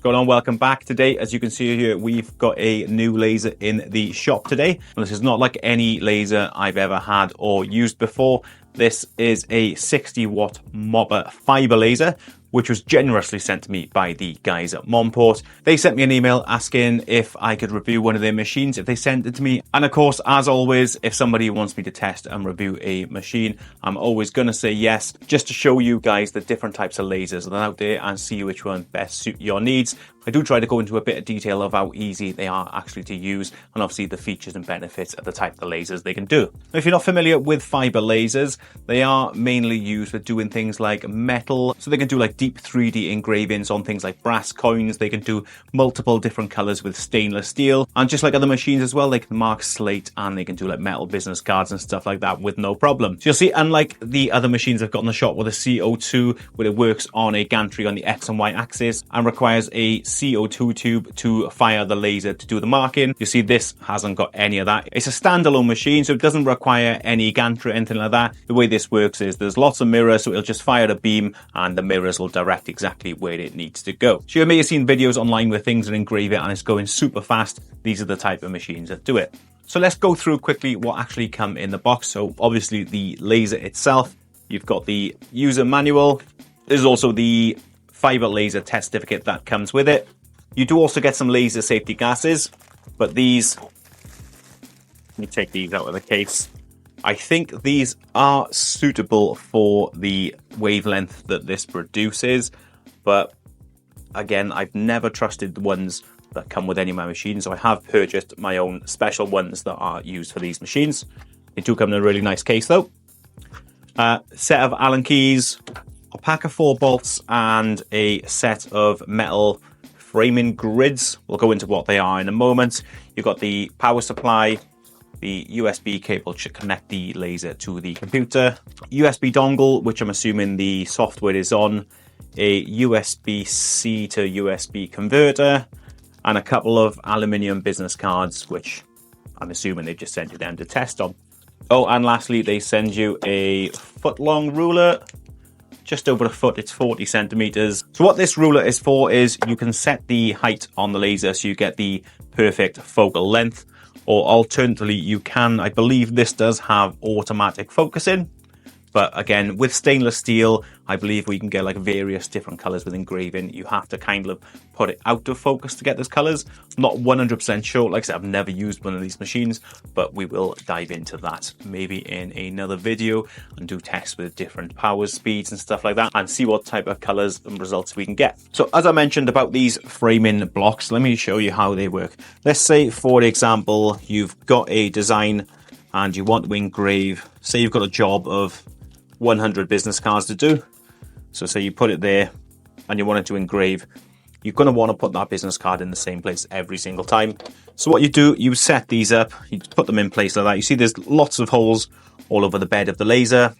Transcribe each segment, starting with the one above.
going on? Welcome back. Today, as you can see here, we've got a new laser in the shop today. And this is not like any laser I've ever had or used before. This is a 60-watt MOPA fiber laser, which was generously sent to me by the guys at Monport. They sent me an email asking if I could review one of their machines if they sent it to me. And of course, as always, if somebody wants me to test and review a machine, I'm always going to say yes, just to show you guys the different types of lasers that are out there and see which one best suit your needs. I do try to go into a bit of detail of how easy they are actually to use and obviously the features and benefits of the type of lasers they can do. Now, if you're not familiar with fiber lasers, they are mainly used for doing things like metal. So they can do like deep 3D engravings on things like brass coins. They can do multiple different colors with stainless steel. And just like other machines as well, they can mark slate and they can do like metal business cards and stuff like that with no problem. So you'll see, unlike the other machines I've got in the shop with a CO2, where it works on a gantry on the X and Y axis and requires a CO2 tube to fire the laser to do the marking. You see, this hasn't got any of that. It's a standalone machine, so it doesn't require any gantry or anything like that. The way this works is there's lots of mirrors, so it'll just fire a beam and the mirrors will direct exactly where it needs to go. So you may have seen videos online where things are engraved and it's going super fast. These are the type of machines that do it. So let's go through quickly what actually come in the box. So obviously the laser itself, you've got the user manual. There's also the fiber laser test certificate that comes with it. You do also get some laser safety glasses, but these, let me take these out of the case. I think these are suitable for the wavelength that this produces, but again, I've never trusted the ones that come with any of my machines, so I have purchased my own special ones that are used for these machines. They do come in a really nice case though. Set of Allen keys, a pack of 4 bolts and a set of metal framing grids. We'll go into what they are in a moment. You've got the power supply, the USB cable to connect the laser to the computer, USB dongle, which I'm assuming the software is on, a USB-C to USB converter, and a couple of aluminium business cards, which I'm assuming they've just sent you them to test on. Oh, and lastly, they send you a foot-long ruler. Just over a foot, it's 40 centimeters. So what this ruler is for is you can set the height on the laser so you get the perfect focal length, or alternatively you can, I believe this does have automatic focusing, but again, with stainless steel, I believe we can get like various different colors with engraving. You have to kind of put it out of focus to get those colors. Not 100% sure. Like I said, I've never used one of these machines, but we will dive into that maybe in another video and do tests with different power speeds and stuff like that and see what type of colors and results we can get. So as I mentioned about these framing blocks, let me show you how they work. Let's say, for example, you've got a design and you want to engrave, say you've got a job of 100 business cards to do. So say you put it there and you want it to engrave, you're going to want to put that business card in the same place every single time. So what you do, you set these up, you put them in place like that. You see there's lots of holes all over the bed of the laser.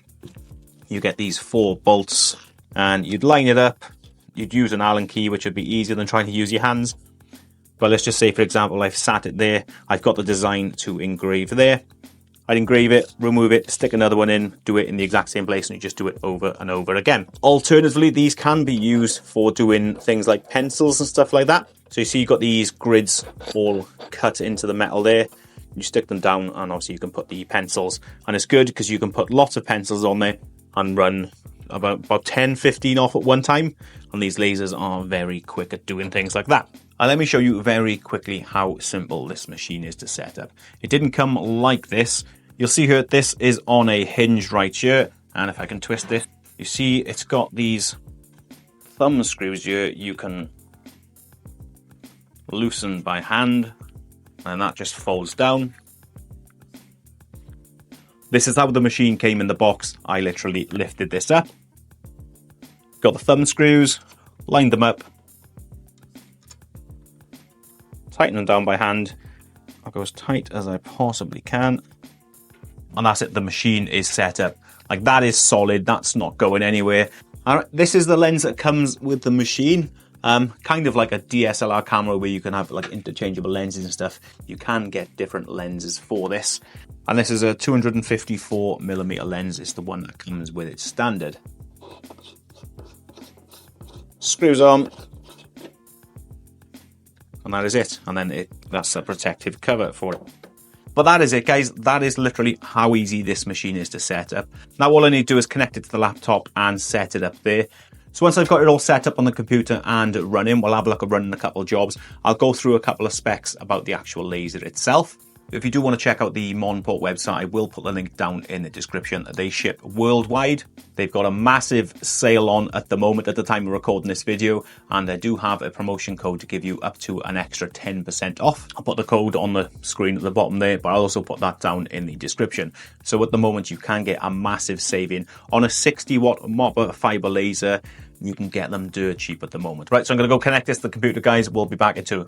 You get these 4 bolts and you'd line it up. You'd use an Allen key, which would be easier than trying to use your hands. But let's just say, for example, I've sat it there. I've got the design to engrave there. I'd engrave it, remove it, stick another one in, do it in the exact same place, and you just do it over and over again. Alternatively, these can be used for doing things like pencils and stuff like that. So you see you've got these grids all cut into the metal there. You stick them down and obviously you can put the pencils. And it's good because you can put lots of pencils on there and run about 10, 15 off at one time. And these lasers are very quick at doing things like that. And let me show you very quickly how simple this machine is to set up. It didn't come like this. You'll see here, this is on a hinge right here. And if I can twist it, you see it's got these thumb screws here you can loosen by hand. And that just folds down. This is how the machine came in the box. I literally lifted this up. Got the thumb screws, lined them up, tighten them down by hand. I'll go as tight as I possibly can. And that's it, the machine is set up. Like, that is solid, that's not going anywhere. All right, this is the lens that comes with the machine. Kind of like a DSLR camera where you can have like interchangeable lenses and stuff. You can get different lenses for this. And this is a 254mm lens. It's the one that comes with it standard. Screws on. and that is it. And then that's a protective cover for it. But that is it, guys. That is literally how easy this machine is to set up. Now all I need to do is connect it to the laptop and set it up there. So once I've got it all set up on the computer and running, we'll have a look at running a couple of jobs. I'll go through a couple of specs about the actual laser itself. If you do want to check out the Monport website, I will put the link down in the description. They ship worldwide. They've got a massive sale on at the moment at the time of recording this video, and I do have a promotion code to give you up to an extra 10% off. I'll put the code on the screen at the bottom there, but I'll also put that down in the description. So at the moment, you can get a massive saving on a 60-watt MOPA fiber laser. You can get them dirt cheap at the moment. Right, so I'm going to go connect this to the computer, guys. We'll be back in 2.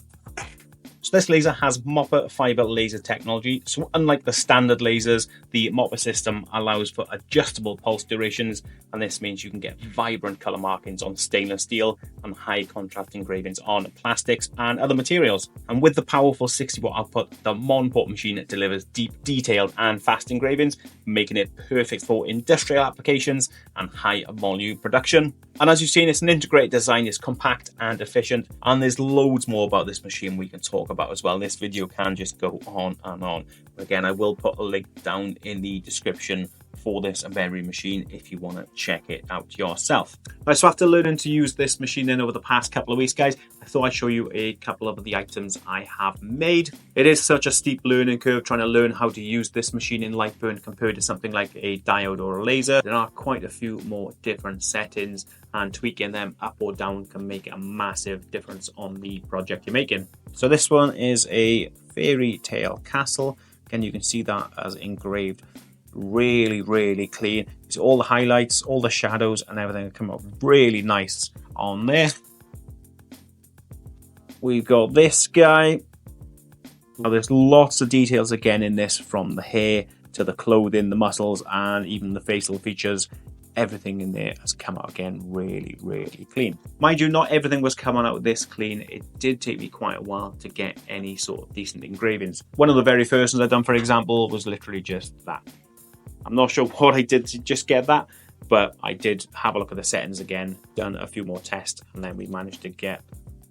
So this laser has MOPA fiber laser technology. So unlike the standard lasers, the MOPA system allows for adjustable pulse durations, and this means you can get vibrant color markings on stainless steel and high contrast engravings on plastics and other materials. And with the powerful 60-watt output, the Monport machine delivers deep, detailed and fast engravings, making it perfect for industrial applications and high volume production. And as you've seen, it's an integrated design, it's compact and efficient, and there's loads more about this machine we can talk about as well. This video can just go on and on. Again, I will put a link down in the description for this very machine if you want to check it out yourself. Right, so after learning to use this machine then over the past couple of weeks, guys, I thought I'd show you a couple of the items I have made. It is such a steep learning curve trying to learn how to use this machine in Lightburn compared to something like a diode or a laser. There are quite a few more different settings, and tweaking them up or down can make a massive difference on the project you're making. So this one is a fairy tale castle. Again, you can see that as engraved really clean. It's all the highlights, all the shadows and everything come up really nice on there. We've got this guy. Now there's lots of details again in this, from the hair to the clothing, the muscles and even the facial features. Everything in there has come out again really clean. Mind you, not everything was coming out this clean. It did take me quite a while to get any sort of decent engravings. One of the very first ones I've done, for example, was literally just that. I'm not sure what I did to just get that, but I did have a look at the settings again, done a few more tests, and then we managed to get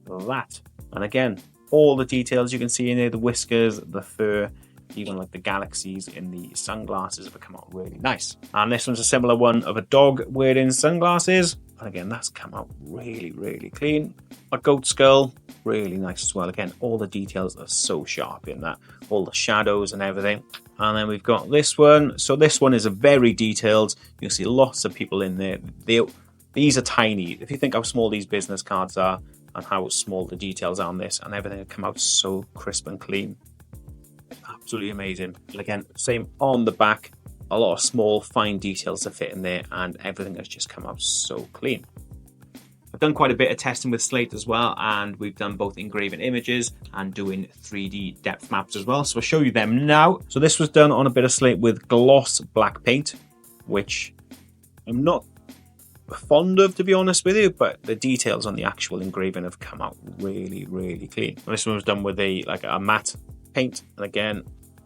that. And again, all the details you can see in there, the whiskers, the fur, even like the galaxies in the sunglasses have come out really nice. And this one's a similar one of a dog wearing sunglasses. And again, that's come out really clean. A goat skull, really nice as well. Again, all the details are so sharp in that, all the shadows and everything. And then we've got this one. So this one is a very detailed. You'll see lots of people in there. These are tiny. If you think how small these business cards are and how small the details are on this, and everything will come out so crisp and clean. Absolutely amazing. And again, same on the back. A lot of small, fine details to fit in there, and everything has just come out so clean. I've done quite a bit of testing with Slate as well, and we've done both engraving images and doing 3D depth maps as well. So I'll show you them now. So this was done on a bit of Slate with gloss black paint, which I'm not fond of, to be honest with you, but the details on the actual engraving have come out really clean. And this one was done with a matte paint, and again,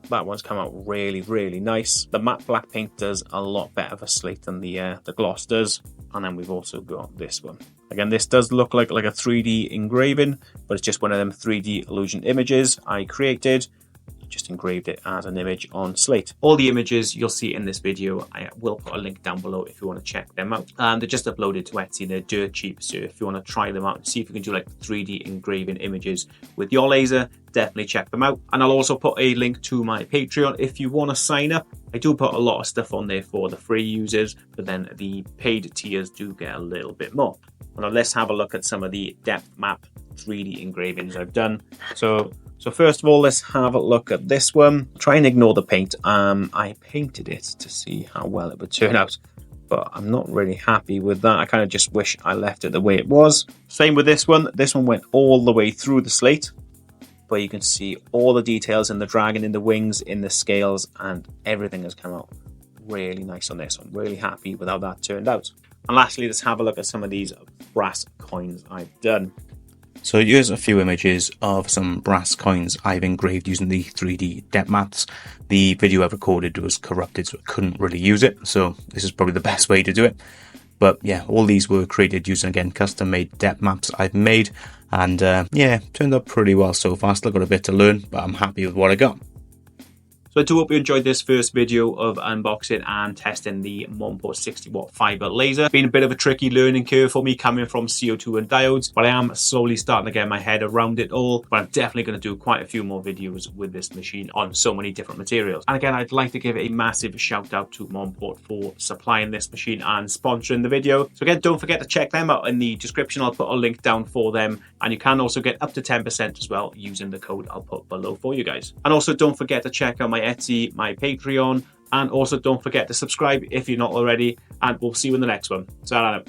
that one's come out really nice. The matte black paint does a lot better for Slate than the gloss does. And then we've also got this one. Again, this does look like a 3D engraving, but it's just one of them 3D illusion images I created. Just engraved it as an image on Slate. All the images you'll see in this video, I will put a link down below if you want to check them out. They're just uploaded to Etsy. They're dirt cheap, so if you want to try them out and see if you can do like 3D engraving images with your laser, definitely check them out. And I'll also put a link to my Patreon if you want to sign up. I do put a lot of stuff on there for the free users, but then the paid tiers do get a little bit more. Now let's have a look at some of the depth map 3D engravings I've done. So first of all, let's have a look at this one. Try and ignore the paint. I painted it to see how well it would turn out, but I'm not really happy with that. I kind of just wish I left it the way it was. Same with this one. This one went all the way through the Slate, but you can see all the details in the dragon, in the wings, in the scales, and everything has come out really nice on this one. Really happy with how that turned out. And lastly, let's have a look at some of these brass coins I've done. So here's a few images of some brass coins I've engraved using the 3D depth maps. The video I've recorded was corrupted, so I couldn't really use it. So this is probably the best way to do it. But yeah, all these were created using, again, custom made depth maps I've made, and yeah, turned out pretty well so far. Still got a bit to learn, but I'm happy with what I got. So I do hope you enjoyed this first video of unboxing and testing the Monport 60W fiber laser. Been a bit of a tricky learning curve for me coming from CO2 and diodes, but I am slowly starting to get my head around it all. But I'm definitely going to do quite a few more videos with this machine on so many different materials. And again, I'd like to give a massive shout out to Monport for supplying this machine and sponsoring the video. So again, don't forget to check them out in the description. I'll put a link down for them, and you can also get up to 10% as well using the code I'll put below for you guys. And also don't forget to check out my Etsy, my Patreon, and also don't forget to subscribe if you're not already, and we'll see you in the next one. Ta-ra.